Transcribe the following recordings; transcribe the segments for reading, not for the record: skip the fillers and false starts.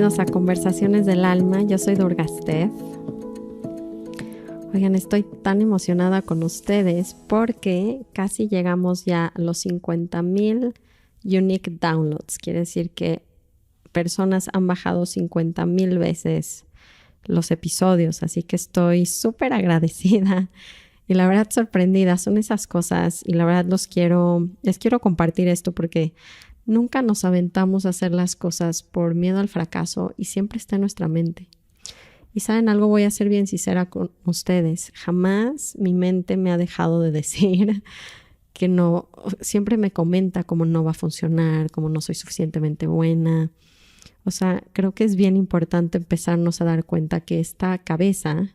bienvenidos a Conversaciones del Alma. Yo soy Durga Steph. Oigan, estoy tan emocionada con ustedes porque casi llegamos ya a los 50,000 unique downloads. Quiere decir que personas han bajado 50,000 veces los episodios, así que estoy súper agradecida y la verdad sorprendida. Son esas cosas y la verdad les quiero compartir esto porque nunca nos aventamos a hacer las cosas por miedo al fracaso y siempre está en nuestra mente. Y saben algo, voy a ser bien sincera con ustedes. Jamás mi mente me ha dejado de decir que no. Siempre me comenta cómo no va a funcionar, cómo no soy suficientemente buena. O sea, creo que es bien importante empezarnos a dar cuenta que esta cabeza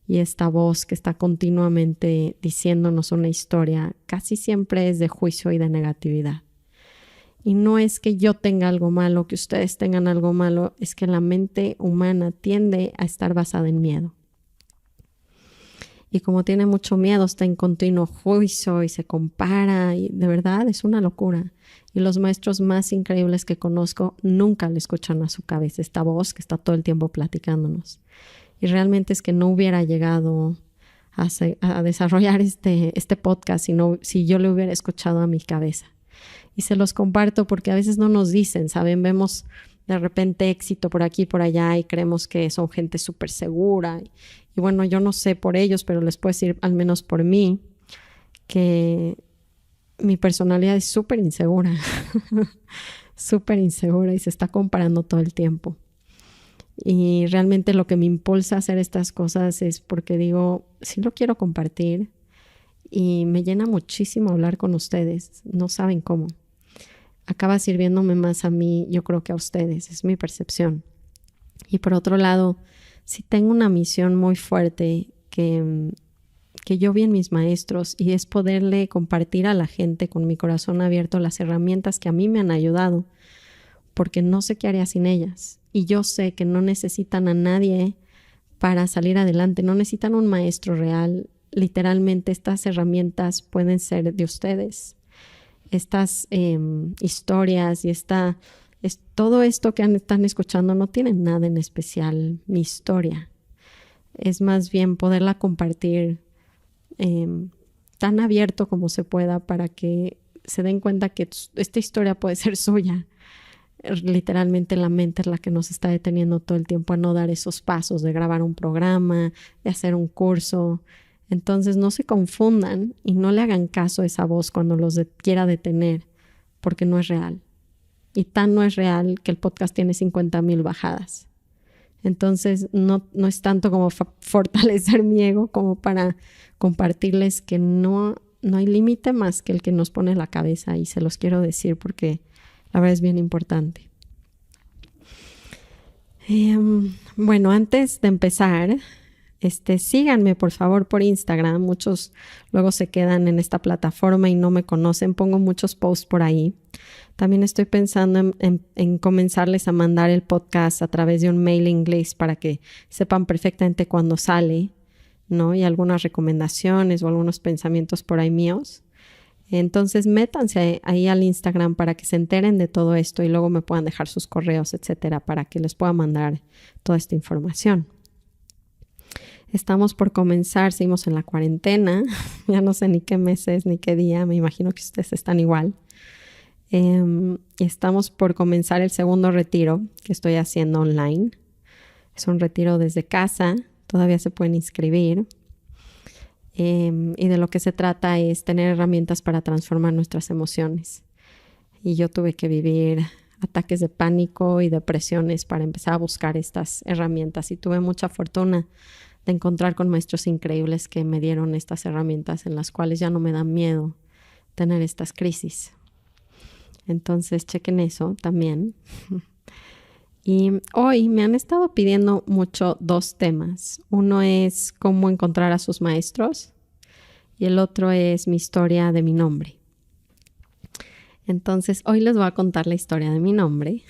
y esta voz que está continuamente diciéndonos una historia casi siempre es de juicio y de negatividad. Y no es que yo tenga algo malo, que ustedes tengan algo malo, es que la mente humana tiende a estar basada en miedo. Y como tiene mucho miedo, está en continuo juicio y se compara y de verdad es una locura. Y los maestros más increíbles que conozco nunca le escuchan a su cabeza esta voz que está todo el tiempo platicándonos. Y realmente es que no hubiera llegado a desarrollar este podcast si yo le hubiera escuchado a mi cabeza. Y se los comparto porque a veces no nos dicen, ¿saben? Vemos de repente éxito por aquí y por allá y creemos que son gente súper segura. Y bueno, yo no sé por ellos, pero les puedo decir, al menos por mí, que mi personalidad es súper insegura. Súper insegura y se está comparando todo el tiempo. Y realmente lo que me impulsa a hacer estas cosas es porque digo, sí lo quiero compartir y me llena muchísimo hablar con ustedes. No saben cómo. Acaba sirviéndome más a mí, yo creo que a ustedes, es mi percepción. Y por otro lado, sí tengo una misión muy fuerte que yo vi en mis maestros y es poderle compartir a la gente con mi corazón abierto las herramientas que a mí me han ayudado, porque no sé qué haría sin ellas. Y yo sé que no necesitan a nadie para salir adelante, no necesitan un maestro real. Literalmente estas herramientas pueden ser de ustedes. Estas historias y todo esto que están escuchando no tiene nada en especial mi historia. Es más bien poderla compartir tan abierto como se pueda para que se den cuenta que esta historia puede ser suya. Literalmente la mente es la que nos está deteniendo todo el tiempo a no dar esos pasos de grabar un programa, de hacer un curso. Entonces no se confundan y no le hagan caso a esa voz cuando los quiera detener, porque no es real. Y tan no es real que el podcast tiene 50,000 bajadas. Entonces no es tanto como fortalecer mi ego como para compartirles que no hay límite más que el que nos pone en la cabeza, y se los quiero decir porque la verdad es bien importante. Bueno, antes de empezar, síganme por favor por Instagram. Muchos luego se quedan en esta plataforma y no me conocen. Pongo muchos posts por ahí. También estoy pensando en comenzarles a mandar el podcast a través de un mailing list para que sepan perfectamente cuándo sale, ¿no? Y algunas recomendaciones o algunos pensamientos por ahí míos. Entonces métanse ahí al Instagram para que se enteren de todo esto y luego me puedan dejar sus correos, etcétera, para que les pueda mandar toda esta información. Estamos por comenzar, seguimos en la cuarentena, ya no sé ni qué meses ni qué día, me imagino que ustedes están igual. Estamos por comenzar el segundo retiro que estoy haciendo online. Es un retiro desde casa, todavía se pueden inscribir. Y de lo que se trata es tener herramientas para transformar nuestras emociones. Y yo tuve que vivir ataques de pánico y depresiones para empezar a buscar estas herramientas y tuve mucha fortuna de encontrar con maestros increíbles que me dieron estas herramientas en las cuales ya no me da miedo tener estas crisis. Entonces chequen eso también. Y hoy me han estado pidiendo mucho 2 temas. Uno es cómo encontrar a sus maestros y el otro es mi historia de mi nombre. Entonces hoy les voy a contar la historia de mi nombre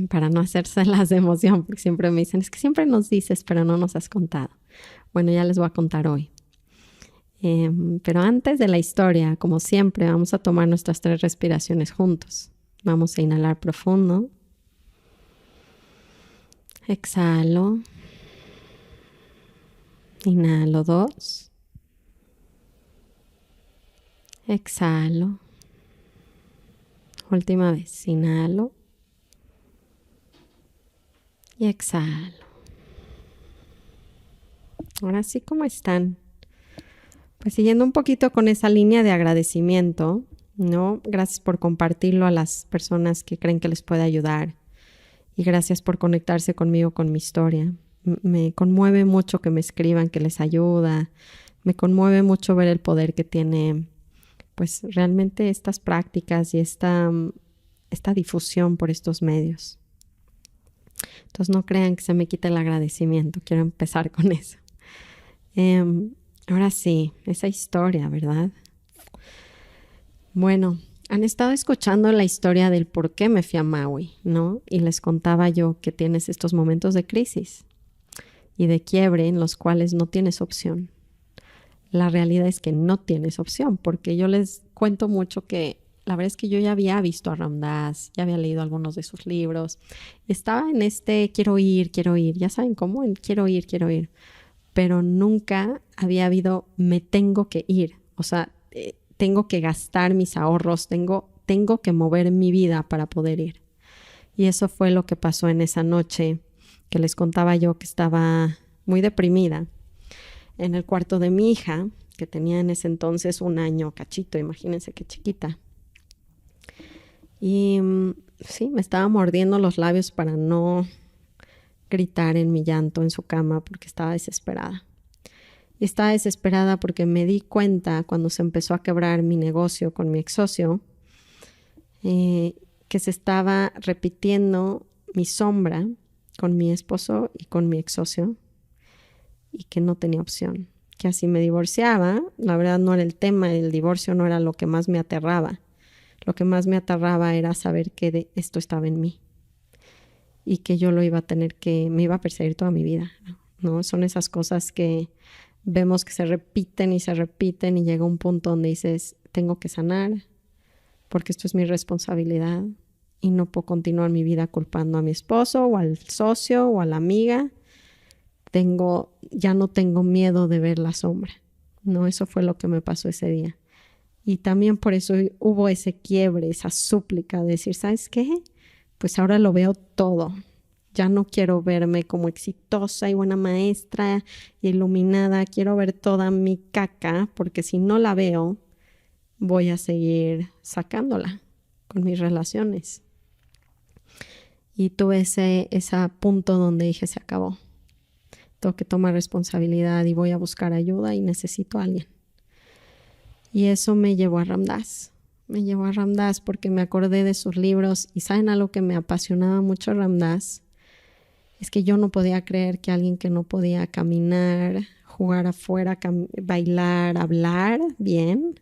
para no hacérselas de emoción, porque siempre me dicen, es que siempre nos dices, pero no nos has contado. Bueno, ya les voy a contar hoy. Pero antes de la historia, como siempre, vamos a tomar nuestras 3 respiraciones juntos. Vamos a inhalar profundo. Exhalo. Inhalo 2. Exhalo. Última vez. Inhalo. Y exhalo. Ahora sí, ¿cómo están? Pues siguiendo un poquito con esa línea de agradecimiento, ¿no? Gracias por compartirlo a las personas que creen que les puede ayudar. Y gracias por conectarse conmigo con mi historia. Me conmueve mucho que me escriban que les ayuda. Me conmueve mucho ver el poder que tiene, pues realmente estas prácticas y esta difusión por estos medios. Entonces no crean que se me quite el agradecimiento. Quiero empezar con eso. Ahora sí, esa historia, ¿verdad? Bueno, han estado escuchando la historia del por qué me fui a Maui, ¿no? Y les contaba yo que tienes estos momentos de crisis y de quiebre en los cuales no tienes opción. La realidad es que no tienes opción, porque yo les cuento mucho que la verdad es que yo ya había visto a Ram Dass, ya había leído algunos de sus libros. Estaba en quiero ir, ya saben cómo, en quiero ir. Pero nunca había habido me tengo que ir. O sea, tengo que gastar mis ahorros, tengo que mover mi vida para poder ir. Y eso fue lo que pasó en esa noche que les contaba yo que estaba muy deprimida en el cuarto de mi hija, que tenía en ese entonces 1 año cachito, imagínense qué chiquita. Y sí, me estaba mordiendo los labios para no gritar en mi llanto en su cama porque estaba desesperada. Y estaba desesperada porque me di cuenta cuando se empezó a quebrar mi negocio con mi ex socio, que se estaba repitiendo mi sombra con mi esposo y con mi ex socio y que no tenía opción. Que así me divorciaba, la verdad no era el tema, el divorcio no era lo que más me aterraba. Lo que más me aterraba era saber que esto estaba en mí y que yo lo iba a tener me iba a perseguir toda mi vida, ¿no? Son esas cosas que vemos que se repiten y llega un punto donde dices, tengo que sanar porque esto es mi responsabilidad y no puedo continuar mi vida culpando a mi esposo o al socio o a la amiga. Ya no tengo miedo de ver la sombra, ¿no? Eso fue lo que me pasó ese día. Y también por eso hubo ese quiebre, esa súplica de decir, ¿sabes qué? Pues ahora lo veo todo. Ya no quiero verme como exitosa y buena maestra, iluminada. Quiero ver toda mi caca, porque si no la veo, voy a seguir sacándola con mis relaciones. Y tuve ese punto donde dije, se acabó. Tengo que tomar responsabilidad y voy a buscar ayuda y necesito a alguien. Y eso me llevó a Ram Dass. Me llevó a Ram Dass porque me acordé de sus libros y ¿saben algo que me apasionaba mucho Ram Dass? Es que yo no podía creer que alguien que no podía caminar, jugar afuera, bailar, hablar bien,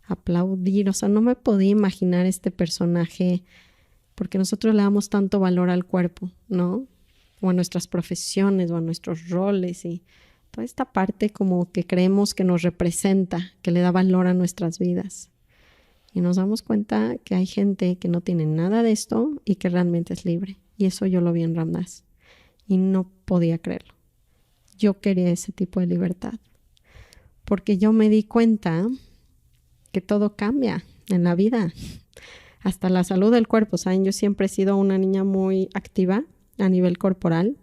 aplaudir, o sea, no me podía imaginar este personaje porque nosotros le damos tanto valor al cuerpo, ¿no? O a nuestras profesiones o a nuestros roles y toda esta parte como que creemos que nos representa, que le da valor a nuestras vidas. Y nos damos cuenta que hay gente que no tiene nada de esto y que realmente es libre. Y eso yo lo vi en Ram Dass. Y no podía creerlo. Yo quería ese tipo de libertad. Porque yo me di cuenta que todo cambia en la vida. Hasta la salud del cuerpo, ¿saben? Yo siempre he sido una niña muy activa a nivel corporal.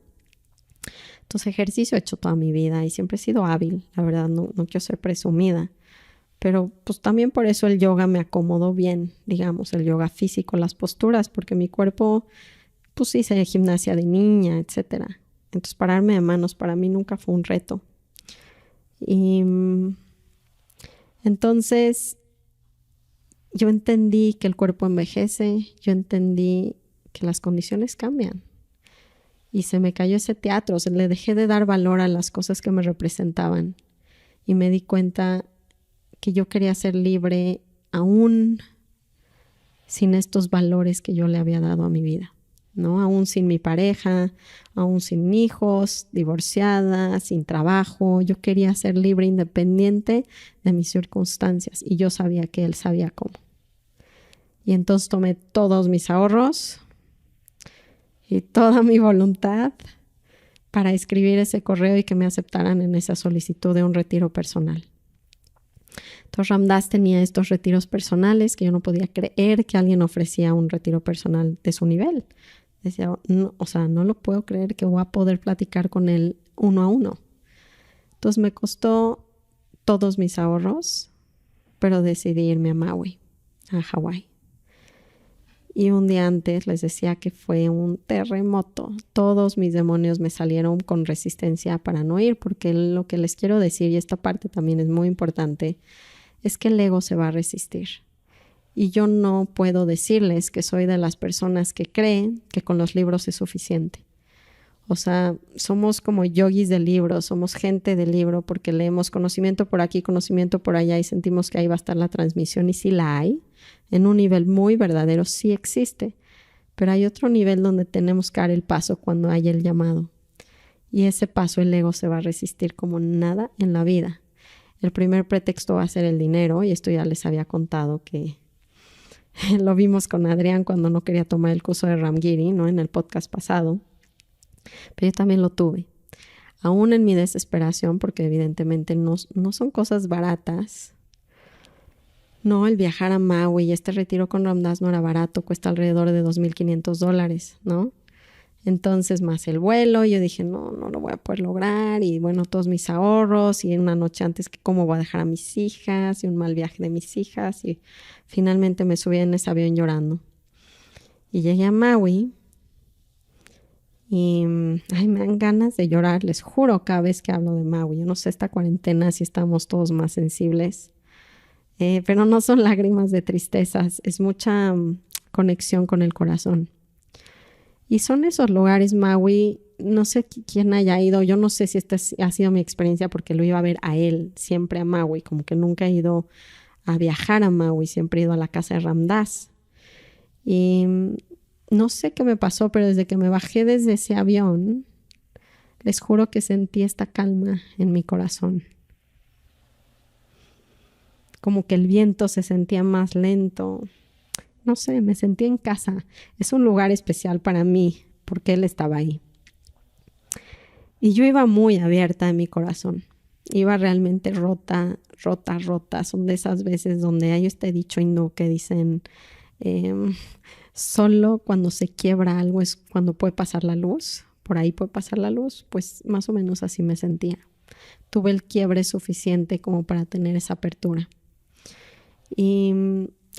Entonces ejercicio he hecho toda mi vida y siempre he sido hábil. La verdad, no quiero ser presumida. Pero pues también por eso el yoga me acomodó bien, digamos, el yoga físico, las posturas, porque mi cuerpo, pues hice gimnasia de niña, etcétera. Entonces pararme de manos para mí nunca fue un reto. Y entonces yo entendí que el cuerpo envejece, yo entendí que las condiciones cambian. Y se me cayó ese teatro, o sea, le dejé de dar valor a las cosas que me representaban. Y me di cuenta que yo quería ser libre aún sin estos valores que yo le había dado a mi vida, ¿no? Aún sin mi pareja, aún sin hijos, divorciada, sin trabajo. Yo quería ser libre, independiente de mis circunstancias y yo sabía que él sabía cómo. Y entonces tomé todos mis ahorros y toda mi voluntad para escribir ese correo y que me aceptaran en esa solicitud de un retiro personal. Entonces Ram Dass tenía estos retiros personales que yo no podía creer que alguien ofrecía un retiro personal de su nivel. Decía, no, o sea, no lo puedo creer que voy a poder platicar con él uno a uno. Entonces me costó todos mis ahorros, pero decidí irme a Maui, a Hawái. Y un día antes les decía que fue un terremoto. Todos mis demonios me salieron con resistencia para no ir, porque lo que les quiero decir, y esta parte también es muy importante, es que el ego se va a resistir. Y yo no puedo decirles que soy de las personas que creen que con los libros es suficiente. O sea, somos como yogis del libro, somos gente del libro porque leemos conocimiento por aquí, conocimiento por allá y sentimos que ahí va a estar la transmisión y sí la hay. En un nivel muy verdadero sí existe, pero hay otro nivel donde tenemos que dar el paso cuando hay el llamado. Y ese paso el ego se va a resistir como nada en la vida. El primer pretexto va a ser el dinero y esto ya les había contado que lo vimos con Adrián cuando no quería tomar el curso de Ramgiri, ¿no? En el podcast pasado. Pero yo también lo tuve, aún en mi desesperación, porque evidentemente no son cosas baratas. No, el viajar a Maui y este retiro con Ram Dass no era barato, cuesta alrededor de $2,500, ¿no? Entonces, más el vuelo, yo dije, no lo voy a poder lograr, y bueno, todos mis ahorros, y una noche antes, que cómo voy a dejar a mis hijas, y un mal viaje de mis hijas, y finalmente me subí en ese avión llorando. Y llegué a Maui, y me dan ganas de llorar, les juro, cada vez que hablo de Maui. Yo no sé, esta cuarentena si estamos todos más sensibles, pero no son lágrimas de tristezas, es mucha conexión con el corazón. Y son esos lugares, Maui, no sé quién haya ido, yo no sé si esta ha sido mi experiencia porque lo iba a ver a él, siempre a Maui, como que nunca he ido a viajar a Maui, siempre he ido a la casa de Ram Dass. Y no sé qué me pasó, pero desde que me bajé desde ese avión, les juro que sentí esta calma en mi corazón. Como que el viento se sentía más lento. No sé, me sentí en casa. Es un lugar especial para mí porque él estaba ahí. Y yo iba muy abierta en mi corazón. Iba realmente rota. Son de esas veces donde hay este dicho hindú que dicen, solo cuando se quiebra algo es cuando puede pasar la luz. Por ahí puede pasar la luz. Pues más o menos así me sentía. Tuve el quiebre suficiente como para tener esa apertura. Y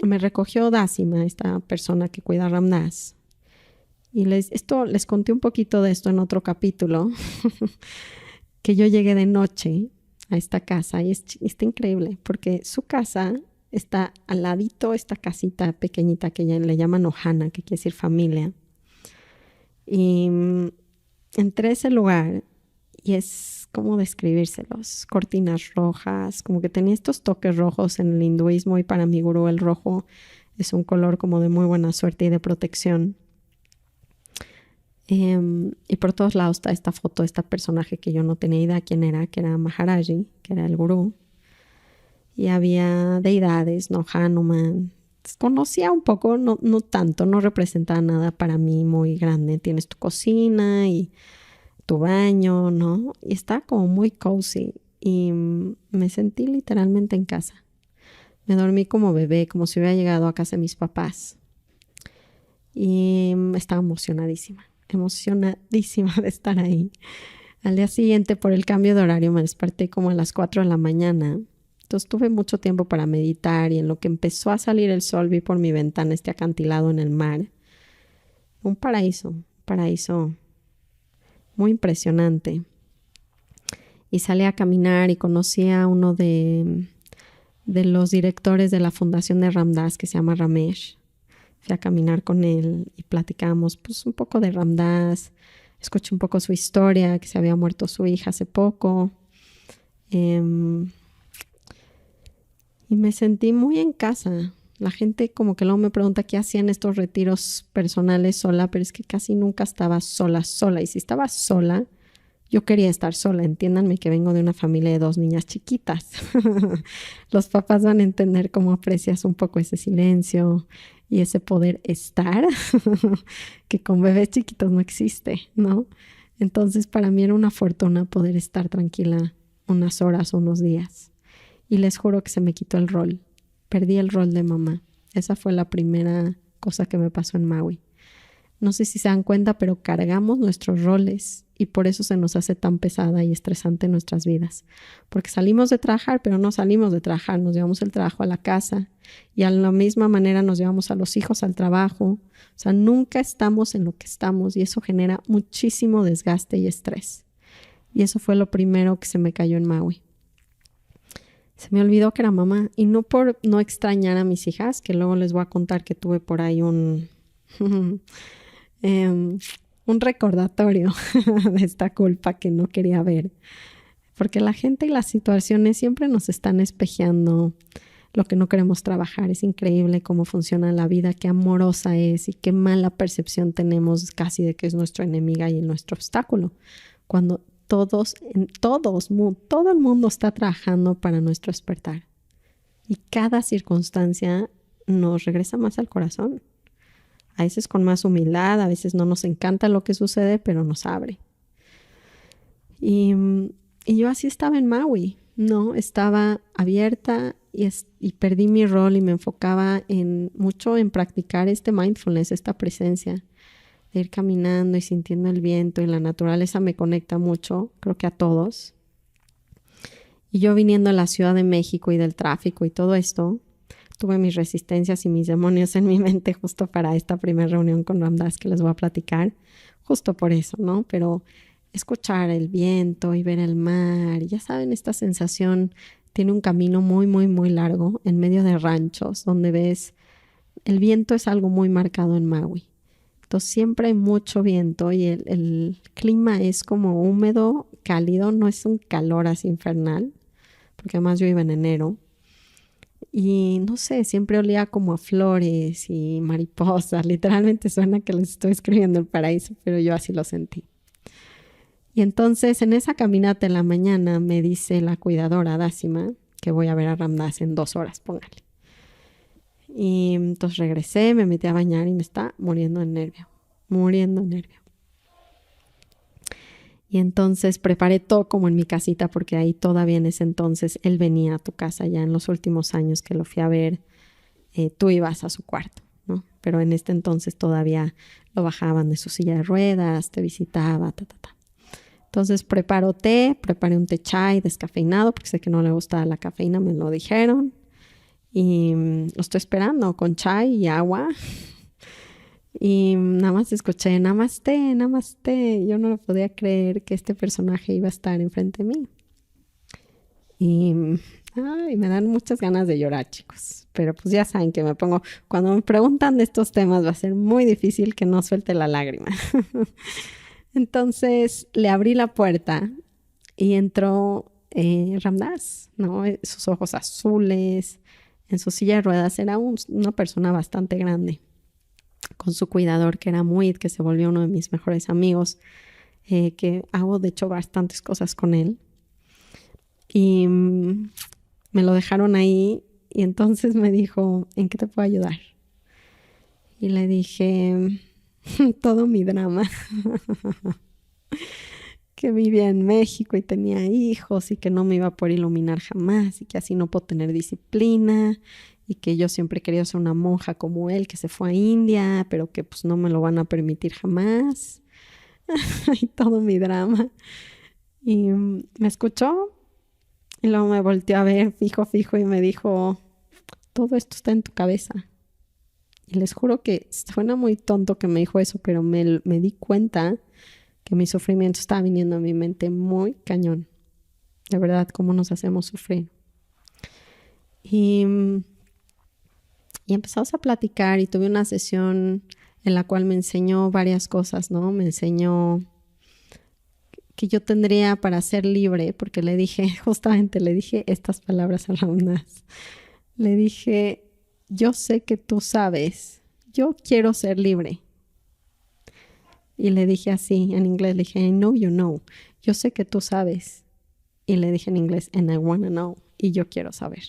me recogió Dásima, esta persona que cuida a Ram Dass. Y les conté un poquito de esto en otro capítulo, que yo llegué de noche a esta casa y está increíble porque su casa está al ladito, esta casita pequeñita que le llaman Ohana, que quiere decir familia. Y entré a ese lugar y es como describírselos, cortinas rojas, como que tenía estos toques rojos en el hinduismo y para mi gurú el rojo es un color como de muy buena suerte y de protección. Y por todos lados está esta foto de este personaje que yo no tenía idea quién era, que era Maharaji, que era el gurú. Y había deidades, ¿no? Hanuman. Conocía un poco, no tanto, no representaba nada para mí muy grande. Tienes tu cocina y tu baño, ¿no? Y está como muy cozy y me sentí literalmente en casa. Me dormí como bebé, como si hubiera llegado a casa de mis papás. Y estaba emocionadísima de estar ahí. Al día siguiente, por el cambio de horario, me desperté como a las 4 de la mañana. Entonces tuve mucho tiempo para meditar y en lo que empezó a salir el sol vi por mi ventana este acantilado en el mar. Un paraíso muy impresionante. Y salí a caminar y conocí a uno de los directores de la fundación de Ram Dass, que se llama Ramesh. Fui a caminar con él y platicamos pues un poco de Ram Dass. Escuché un poco su historia, que se había muerto su hija hace poco. Y me sentí muy en casa. La gente como que luego me pregunta qué hacía en estos retiros personales sola, pero es que casi nunca estaba sola. Y si estaba sola, Yo quería estar sola, entiéndanme que vengo de una familia de 2 niñas chiquitas. Los papás van a entender cómo aprecias un poco ese silencio y ese poder estar, que con bebés chiquitos no existe, ¿no? Entonces para mí era una fortuna poder estar tranquila unas horas o unos días. Y les juro que se me quitó el rol. Perdí el rol de mamá. Esa fue la primera cosa que me pasó en Maui. No sé si se dan cuenta, pero cargamos nuestros roles y por eso se nos hace tan pesada y estresante nuestras vidas. Porque salimos de trabajar, pero no salimos de trabajar, nos llevamos el trabajo a la casa y a la misma manera nos llevamos a los hijos al trabajo. O sea, nunca estamos en lo que estamos y eso genera muchísimo desgaste y estrés. Y eso fue lo primero que se me cayó en Maui. Se me olvidó que era mamá y no por no extrañar a mis hijas, que luego les voy a contar que tuve por ahí un recordatorio de esta culpa que no quería ver. Porque la gente y las situaciones siempre nos están espejeando lo que no queremos trabajar. Es increíble cómo funciona la vida, qué amorosa es y qué mala percepción tenemos casi de que es nuestra enemiga y nuestro obstáculo. Cuando todo el mundo está trabajando para nuestro despertar. Y cada circunstancia nos regresa más al corazón. A veces con más humildad, a veces no nos encanta lo que sucede, pero nos abre. Y yo así estaba en Maui, ¿no? Estaba abierta y perdí mi rol y me enfocaba mucho en practicar este mindfulness, esta presencia, de ir caminando y sintiendo el viento y la naturaleza me conecta mucho, creo que a todos. Y yo viniendo a la Ciudad de México y del tráfico y todo esto, tuve mis resistencias y mis demonios en mi mente justo para esta primera reunión con Ram Dass que les voy a platicar, justo por eso, ¿no? Pero escuchar el viento y ver el mar, y ya saben, esta sensación tiene un camino muy, muy, muy largo en medio de ranchos, donde ves, el viento es algo muy marcado en Maui. Entonces siempre hay mucho viento y el clima es como húmedo, cálido, no es un calor así infernal, porque además yo iba en enero. Y no sé, siempre olía como a flores y mariposas. Literalmente suena que les estoy escribiendo el paraíso, pero yo así lo sentí. Y entonces en esa caminata en la mañana me dice la cuidadora Dásima que voy a ver a Ram Dass en 2 horas, póngale. Y entonces regresé, me metí a bañar y me está muriendo de nervio. Y entonces preparé todo como en mi casita, porque ahí todavía en ese entonces él venía a tu casa ya en los últimos años que lo fui a ver. Tú ibas a su cuarto, ¿no? Pero en este entonces todavía lo bajaban de su silla de ruedas, te visitaba, Entonces preparé un té chai descafeinado, porque sé que no le gustaba la cafeína, me lo dijeron. Y lo estoy esperando con chai y agua. Y nada más escuché namaste, namaste. Yo no lo podía creer que este personaje iba a estar enfrente de mí. Y me dan muchas ganas de llorar, chicos. Pero pues ya saben que cuando me preguntan de estos temas va a ser muy difícil que no suelte la lágrima. Entonces le abrí la puerta y entró Ram Dass, ¿no? Sus ojos azules. En su silla de ruedas era una persona bastante grande, con su cuidador que era Muid, que se volvió uno de mis mejores amigos, que hago de hecho bastantes cosas con él. Y me lo dejaron ahí y entonces me dijo, ¿en qué te puedo ayudar? Y le dije, todo mi drama. Que vivía en México y tenía hijos y que no me iba a poder iluminar jamás y que así no puedo tener disciplina y que yo siempre quería ser una monja como él que se fue a India, pero que pues no me lo van a permitir jamás. Y todo mi drama. Y me escuchó y luego me volteó a ver fijo y me dijo, todo esto está en tu cabeza. Y les juro que suena muy tonto que me dijo eso, pero me di cuenta que mi sufrimiento estaba viniendo a mi mente muy cañón. De verdad, cómo nos hacemos sufrir. Y empezamos a platicar y tuve una sesión en la cual me enseñó varias cosas, ¿no? Me enseñó que yo tendría para ser libre, porque justamente le dije estas palabras a Ram Dass. Le dije, yo sé que tú sabes, yo quiero ser libre. Y le dije así, en inglés, le dije, I know you know. yo sé que tú sabes. Y le dije en inglés, and I wanna know. Y yo quiero saber.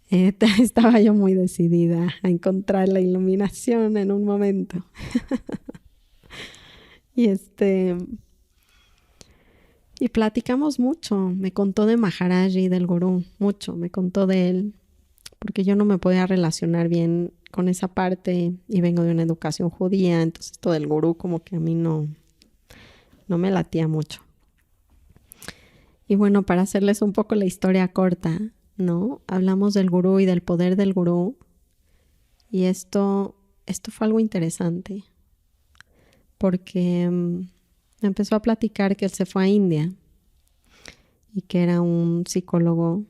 Estaba yo muy decidida a encontrar la iluminación en un momento. Y platicamos mucho. Me contó de Maharaji, del gurú, mucho. Me contó de él, porque yo no me podía relacionar bien con esa parte y vengo de una educación judía, entonces esto del gurú como que a mí no me latía mucho. Y bueno, para hacerles un poco la historia corta, ¿no? Hablamos del gurú y del poder del gurú. Y esto fue algo interesante. Porque empezó a platicar que él se fue a India. Y que era un psicólogo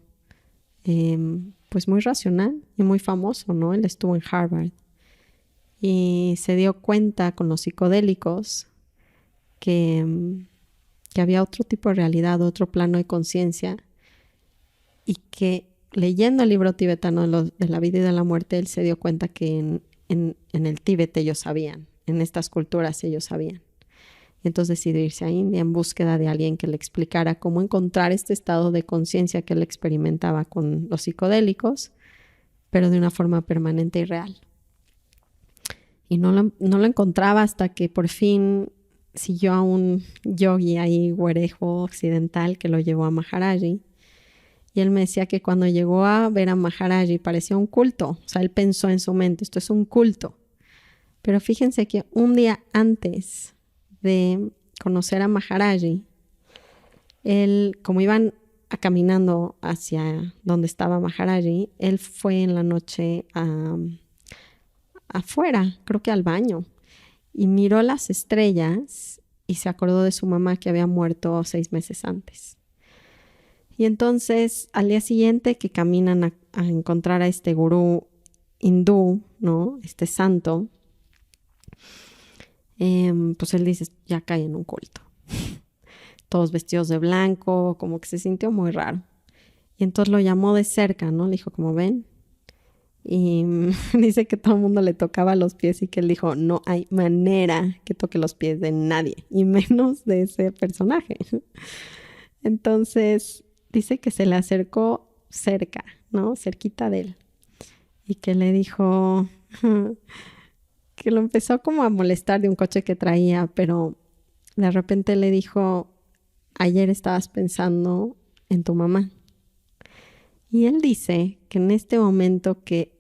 pues muy racional y muy famoso, ¿no? Él estuvo en Harvard. Y se dio cuenta con los psicodélicos que había otro tipo de realidad, otro plano de conciencia, y que leyendo el libro tibetano de la vida y de la muerte, él se dio cuenta que en el Tíbet ellos sabían, en estas culturas ellos sabían. Y entonces decidió irse a India en búsqueda de alguien que le explicara cómo encontrar este estado de conciencia que él experimentaba con los psicodélicos, pero de una forma permanente y real. Y no lo encontraba hasta que por fin siguió a un yogi ahí, güerejo occidental, que lo llevó a Maharaji. Y él me decía que cuando llegó a ver a Maharaji parecía un culto. O sea, él pensó en su mente, esto es un culto. Pero fíjense que un día antes de conocer a Maharaji, él, como iban caminando hacia donde estaba Maharaji, él fue en la noche afuera, creo que al baño, y miró las estrellas y se acordó de su mamá que había muerto 6 meses antes. Y entonces al día siguiente que caminan a encontrar a este gurú hindú, ¿no? Este santo, pues él dice, ya cae en un culto. Todos vestidos de blanco, como que se sintió muy raro. Y entonces lo llamó de cerca, ¿no? Le dijo, como ven. Y dice que todo el mundo le tocaba los pies y que él dijo, no hay manera que toque los pies de nadie, y menos de ese personaje. Entonces dice que se le acercó cerca, ¿no? Cerquita de él. Y que le dijo que lo empezó como a molestar de un coche que traía, pero de repente le dijo, ayer estabas pensando en tu mamá. Y él dice que en este momento que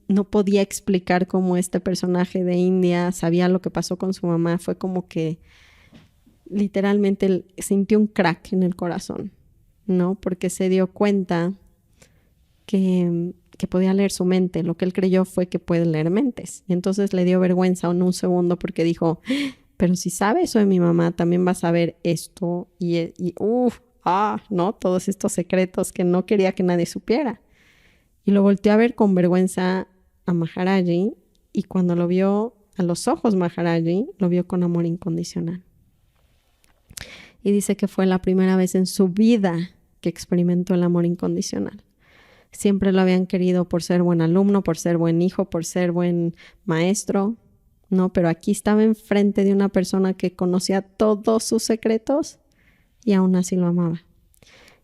no podía explicar cómo este personaje de India sabía lo que pasó con su mamá, fue como que literalmente él sintió un crack en el corazón, ¿no? Porque se dio cuenta que podía leer su mente. Lo que él creyó fue que puede leer mentes. Y entonces le dio vergüenza en un segundo porque dijo, pero si sabe eso de mi mamá, también va a saber esto ¿no? Todos estos secretos que no quería que nadie supiera. Y lo volteó a ver con vergüenza a Maharaji, y cuando lo vio a los ojos Maharaji, lo vio con amor incondicional. Y dice que fue la primera vez en su vida que experimentó el amor incondicional. Siempre lo habían querido por ser buen alumno, por ser buen hijo, por ser buen maestro, ¿no? Pero aquí estaba enfrente de una persona que conocía todos sus secretos y aún así lo amaba.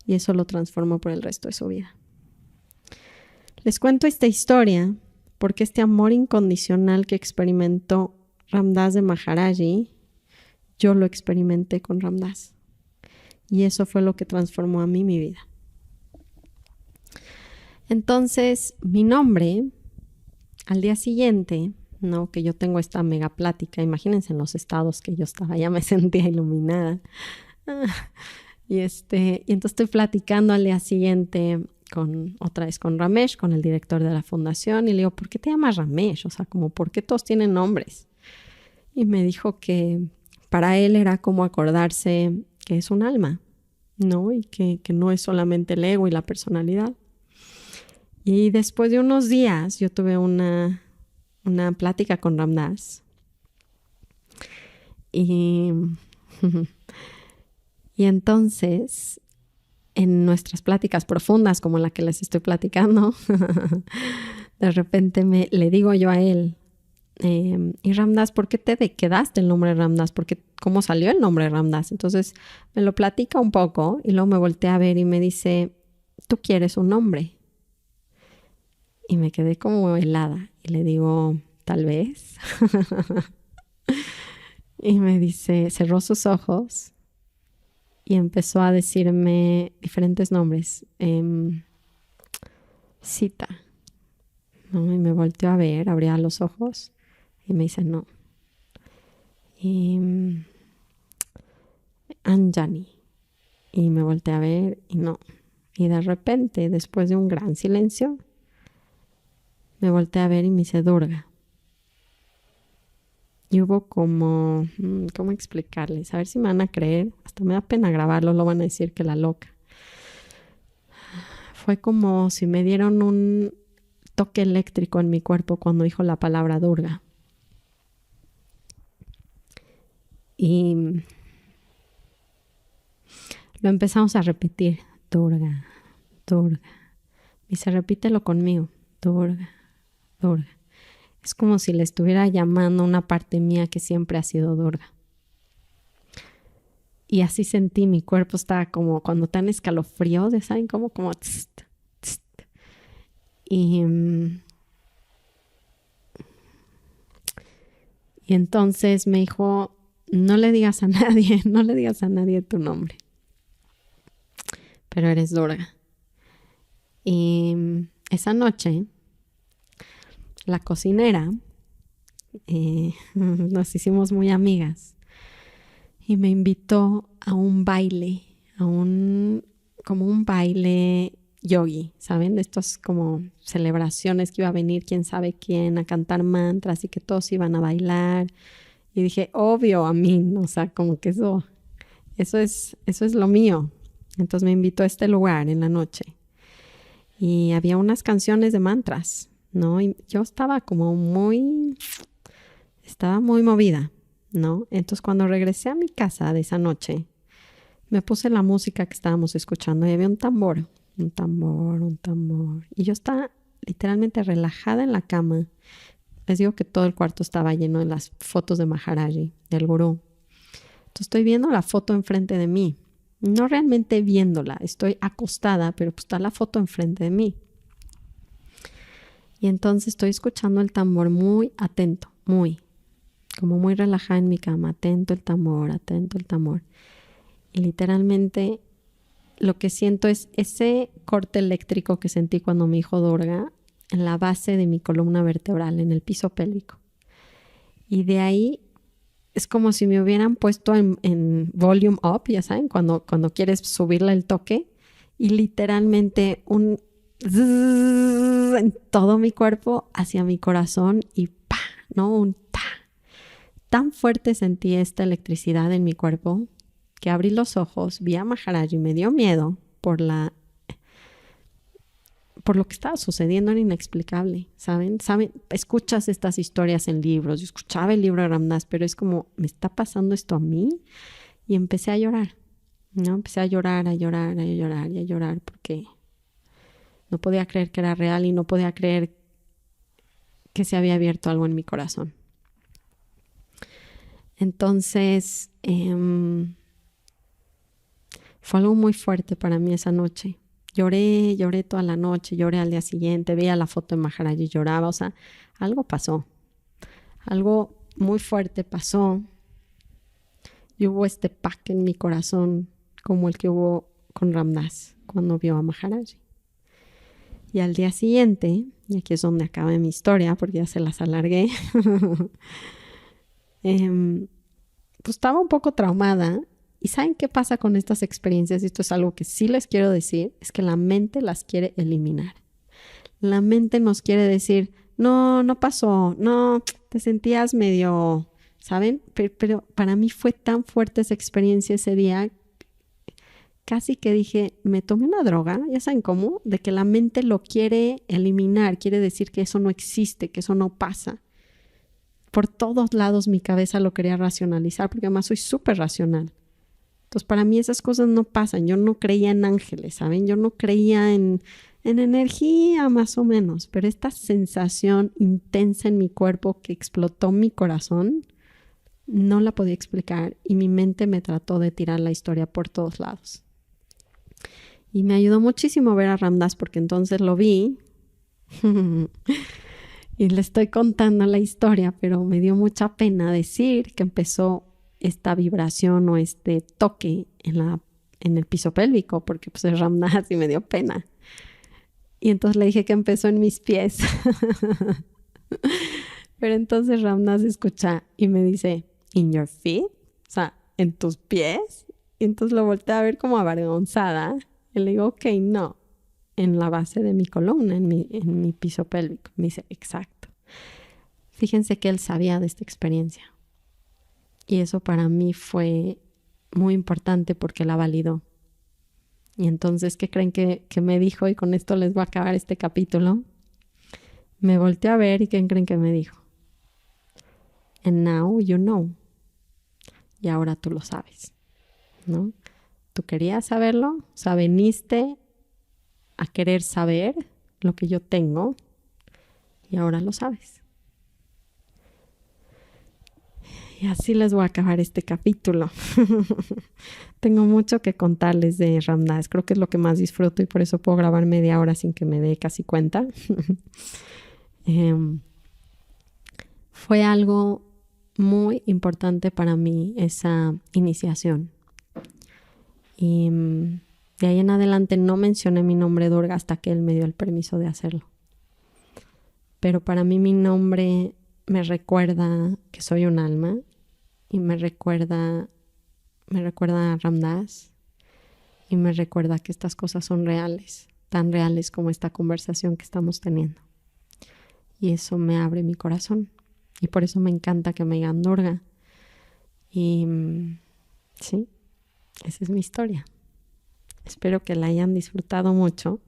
Y eso lo transformó por el resto de su vida. Les cuento esta historia porque este amor incondicional que experimentó Ram Dass de Maharaji, yo lo experimenté con Ram Dass. Y eso fue lo que transformó a mí mi vida. Entonces, mi nombre, al día siguiente, ¿no? Que yo tengo esta mega plática, imagínense en los estados que yo estaba, ya me sentía iluminada. Y entonces estoy platicando al día siguiente otra vez con Ramesh, con el director de la fundación, y le digo, ¿por qué te llamas Ramesh? O sea, como, ¿por qué todos tienen nombres? Y me dijo que para él era como acordarse que es un alma, ¿no? Y que no es solamente el ego y la personalidad. Y después de unos días yo tuve una plática con Ram Dass. Y entonces, en nuestras pláticas profundas, como la que les estoy platicando, de repente le digo yo a él, y Ram Dass, ¿por qué te quedaste el nombre Ram Dass? ¿Cómo salió el nombre Ram Dass? Entonces me lo platica un poco y luego me volteé a ver y me dice, ¿tú quieres un nombre? Y me quedé como helada y le digo, tal vez. Y me dice, cerró sus ojos y empezó a decirme diferentes nombres. Sita, ¿no? Y me volteó a ver, abría los ojos y me dice, no. Y Anjani. Y me volteé a ver y no. Y de repente, después de un gran silencio, me volteé a ver y me dice, Durga. Y hubo como, ¿cómo explicarles? A ver si me van a creer. Hasta me da pena grabarlo, lo van a decir que la loca. Fue como si me dieron un toque eléctrico en mi cuerpo cuando dijo la palabra Durga. Y lo empezamos a repetir. Durga, Durga. Y se repítelo conmigo. Durga, Durga. Es como si le estuviera llamando a una parte mía que siempre ha sido Durga. Y así sentí, mi cuerpo estaba como cuando te dan escalofríos, ¿saben? Como tss, tss. Y entonces me dijo, no le digas a nadie tu nombre. Pero eres Durga. Y esa noche, la cocinera, nos hicimos muy amigas y me invitó a un baile, como un baile yogi, ¿saben? De estas como celebraciones que iba a venir quién sabe quién a cantar mantras y que todos iban a bailar. Y dije, obvio, a mí, ¿no? O sea, como que eso es lo mío. Entonces me invitó a este lugar en la noche y había unas canciones de mantras, ¿no? Y yo estaba muy movida, ¿no? Entonces cuando regresé a mi casa de esa noche, me puse la música que estábamos escuchando y había un tambor. Y yo estaba literalmente relajada en la cama. Les digo que todo el cuarto estaba lleno de las fotos de Maharaji, del gurú. Entonces estoy viendo la foto enfrente de mí. No realmente viéndola, estoy acostada, pero pues está la foto enfrente de mí. Y entonces estoy escuchando el tambor muy atento, como muy relajada en mi cama, atento el tambor. Y literalmente lo que siento es ese corte eléctrico que sentí cuando me dijo Durga en la base de mi columna vertebral, en el piso pélvico. Y de ahí es como si me hubieran puesto en volume up, ya saben, cuando quieres subirle el toque, y literalmente un zzzz en todo mi cuerpo hacia mi corazón y ¡pa! ¿No? Un ta. Tan fuerte sentí esta electricidad en mi cuerpo que abrí los ojos, vi a Maharaji y me dio miedo por lo que estaba sucediendo, era inexplicable, ¿saben? Escuchas estas historias en libros, yo escuchaba el libro de Ram Dass, pero es como, ¿me está pasando esto a mí? Y empecé a llorar, ¿no? Empecé a llorar, porque no podía creer que era real y no podía creer que se había abierto algo en mi corazón. Entonces, fue algo muy fuerte para mí esa noche. Lloré toda la noche, lloré al día siguiente, veía la foto de Maharaji y lloraba, o sea, algo pasó, algo muy fuerte pasó y hubo este pack en mi corazón como el que hubo con Ram Dass cuando vio a Maharaji. Y al día siguiente, y aquí es donde acaba mi historia porque ya se las alargué, pues estaba un poco traumada. ¿Y saben qué pasa con estas experiencias? Esto es algo que sí les quiero decir, es que la mente las quiere eliminar. La mente nos quiere decir, no pasó, no, te sentías medio, ¿saben? Pero para mí fue tan fuerte esa experiencia ese día, casi que dije, me tomé una droga, ya saben cómo, de que la mente lo quiere eliminar, quiere decir que eso no existe, que eso no pasa. Por todos lados mi cabeza lo quería racionalizar, porque además soy súper racional. Entonces, para mí esas cosas no pasan. Yo no creía en ángeles, ¿saben? Yo no creía en En energía más o menos, pero esta sensación intensa en mi cuerpo que explotó mi corazón, no la podía explicar y mi mente me trató de tirar la historia por todos lados. Y me ayudó muchísimo ver a Ram Dass porque entonces lo vi y le estoy contando la historia, pero me dio mucha pena decir que empezó esta vibración o este toque en el piso pélvico, porque pues es Ram Dass y me dio pena. Y entonces le dije que empezó en mis pies. Pero entonces Ram Dass escucha y me dice, ¿in your feet? O sea, ¿en tus pies? Y entonces lo volteé a ver como avergonzada. Y le digo, ok, no, en la base de mi columna, en mi piso pélvico. Me dice, exacto. Fíjense que él sabía de esta experiencia. Y eso para mí fue muy importante porque la validó. Y entonces, ¿qué creen que me dijo? Y con esto les voy a acabar este capítulo. Me volteé a ver y ¿qué creen que me dijo? And now you know. Y ahora tú lo sabes, ¿no? Tú querías saberlo, o sea, viniste a querer saber lo que yo tengo y ahora lo sabes. Y así les voy a acabar este capítulo. Tengo mucho que contarles de Ram Dass. Creo que es lo que más disfruto y por eso puedo grabar media hora sin que me dé casi cuenta. Fue algo muy importante para mí esa iniciación. Y de ahí en adelante no mencioné mi nombre Durga hasta que él me dio el permiso de hacerlo. Pero para mí mi nombre me recuerda que soy un alma y me recuerda a Ram Dass y me recuerda que estas cosas son reales, tan reales como esta conversación que estamos teniendo. Y eso me abre mi corazón y por eso me encanta que me digan Durga. Y sí, esa es mi historia. Espero que la hayan disfrutado mucho.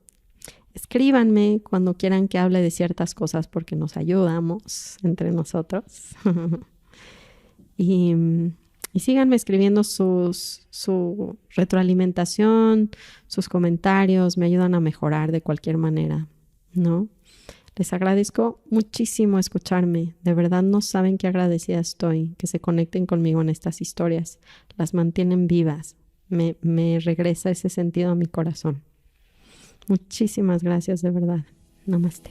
Escríbanme cuando quieran que hable de ciertas cosas porque nos ayudamos entre nosotros. Y síganme escribiendo su retroalimentación, sus comentarios, me ayudan a mejorar de cualquier manera, ¿no? Les agradezco muchísimo escucharme. De verdad no saben qué agradecida estoy que se conecten conmigo en estas historias. Las mantienen vivas. Me regresa ese sentido a mi corazón. Muchísimas gracias, de verdad. Namaste.